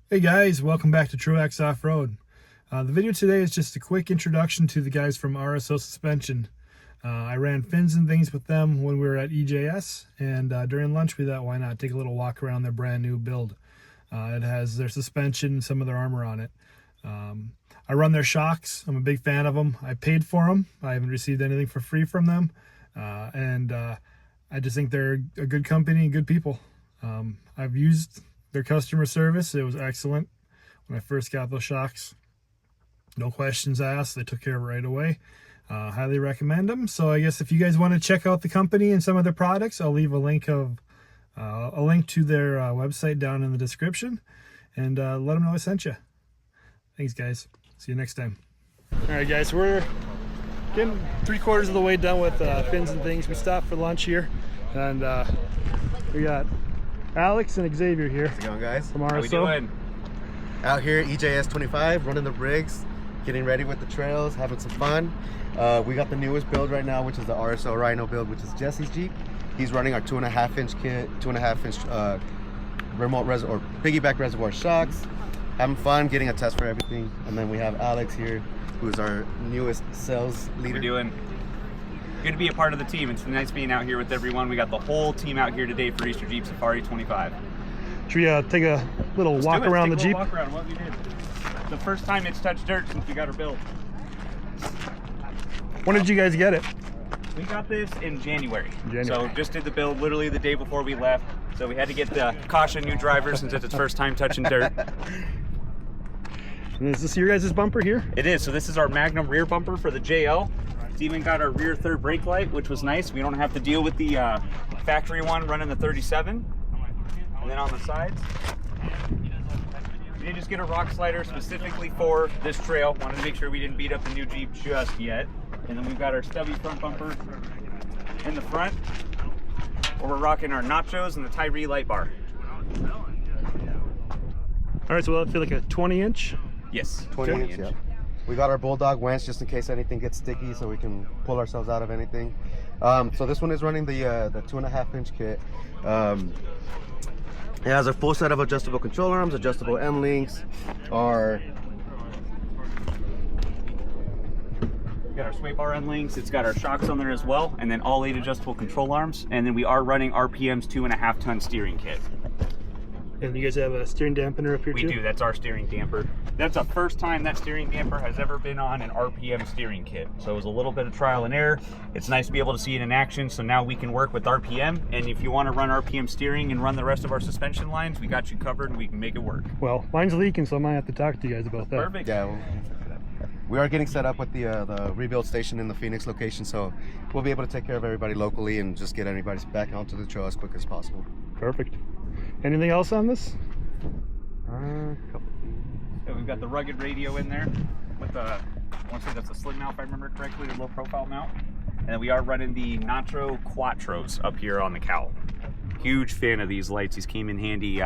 Hey guys, welcome back to Truax Off-Road. The video today is just a quick introduction to the guys from RSO Suspension. I ran fins and things with them when we were at EJS, and during lunch we thought, why not take a little walk around their brand new build. It has their suspension and some of their armor on it. I run their shocks. I'm a big fan of them. I paid for them. I haven't received anything for free from them. I just think they're a good company and good people. I've used their customer service. It was excellent when I first got those shocks. No questions asked. They took care of it right away. Highly recommend them. So I guess if you guys want to check out the company and some of their products, I'll leave a link to their website down in the description, and let them know I sent you. Thanks guys. See you next time. All right guys, we're getting 3/4 of the way done with fins and things. We stopped for lunch here, and we got Alex and Xavier here. How's it going, guys? From RSO. How we doing? Out here at EJS 25, running the rigs, getting ready with the trails, having some fun. We got the newest build right now, which is the RSO Rhino build, which is Jesse's Jeep. He's running our 2.5-inch kit, 2.5-inch remote or piggyback reservoir shocks. Having fun, getting a test for everything. And then we have Alex here, who's our newest sales leader. How we doing? Good to be a part of the team. It's nice being out here with everyone. We got the whole team out here today for Easter Jeep Safari 25. Should we take a little walk around the Jeep? Walk around what we did. The first time it's touched dirt since we got her built. When did you guys get it? We got this in January. So just did the build literally the day before we left. So we had to get the caution new drivers since it's its first time touching dirt. And is this your guys' bumper here? It is. So this is our Magnum rear bumper for the JL. It's even got our rear third brake light, which was nice. We don't have to deal with the factory one running the 37. And then on the sides, we did just get a rock slider specifically for this trail. Wanted to make sure we didn't beat up the new Jeep just yet. And then we've got our stubby front bumper in the front, where we're rocking our nachos and the Tyree light bar. All right, so will that feel like a 20-inch? Yes, 20 inch, yeah. We got our Bulldog winch just in case anything gets sticky, so we can pull ourselves out of anything. So this one is running the 2.5-inch kit. It has a full set of adjustable control arms, adjustable end links, got our sway bar end links. It's got our shocks on there as well, and then all 8 adjustable control arms. And then we are running RPM's 2.5-ton steering kit. And you guys have a steering dampener up here too? We do. That's our steering damper. That's the first time that steering damper has ever been on an RPM steering kit. So it was a little bit of trial and error. It's nice to be able to see it in action. So now we can work with RPM. And if you want to run RPM steering and run the rest of our suspension lines, we got you covered and we can make it work. Well, mine's leaking, so I might have to talk to you guys about that. Perfect. Yeah. We are getting set up with the rebuild station in the Phoenix location, so we'll be able to take care of everybody locally and just get everybody back onto the trail as quick as possible. Perfect. Anything else on this? So we've got the rugged radio in there with the, I want to say that's a slim mount if I remember correctly, a low profile mount. And then we are running the Nitro Quattros up here on the cowl. Huge fan of these lights. These came in handy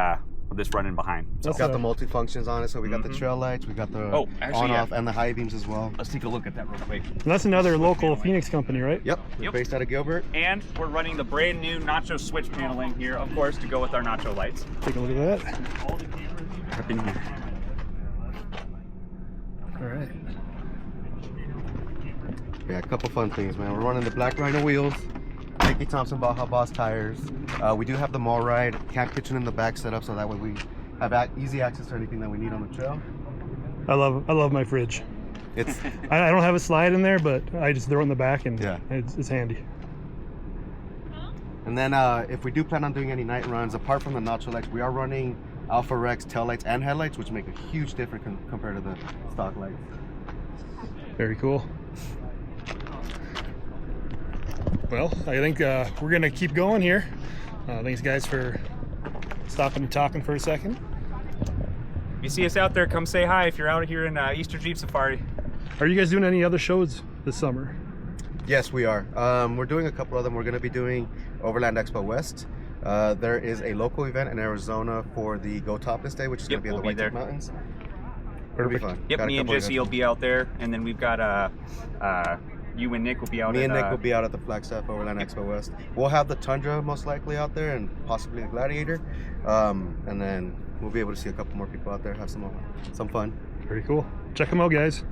with this running behind. So. It's got the multi-functions on it, so we got the trail lights, we got the on-off and the high beams as well. Let's take a look at that real quick. And that's another local Phoenix company, right? Yep, we're based out of Gilbert. And we're running the brand new Nacho switch paneling here, of course, to go with our Nacho lights. Take a look at that. Up in here. All right. Yeah, a couple fun things, man. We're running the Black Rhino wheels, Mickey Thompson Baja Boss tires. We do have the mall ride camp kitchen in the back set up, so that way we have easy access to anything that we need on the trail. I love my fridge. It's I don't have a slide in there, but I just throw it in the back, and yeah, it's handy. And then if we do plan on doing any night runs, apart from the Nacho lights, we are running Alpha Rex tail lights and headlights, which make a huge difference compared to the stock lights. Very cool. Well, I think we're gonna keep going here. Thanks guys for stopping and talking for a second. If you see us out there, come say hi if you're out here in Easter Jeep Safari. Are you guys doing any other shows this summer? Yes, we are. We're doing a couple of them. We're going to be doing Overland Expo West. There is a local event in Arizona for the Go Topless Day, which is going to be in the White Tip Mountains. It'll be fun. Yep, me and Jesse will be out there, and then we've got you and Nick will be out. Me and at, Nick will be out at the Flagstaff Overland Expo West. We'll have the Tundra most likely out there, and possibly the Gladiator, and then we'll be able to see a couple more people out there, have some fun. Pretty cool. Check them out, guys.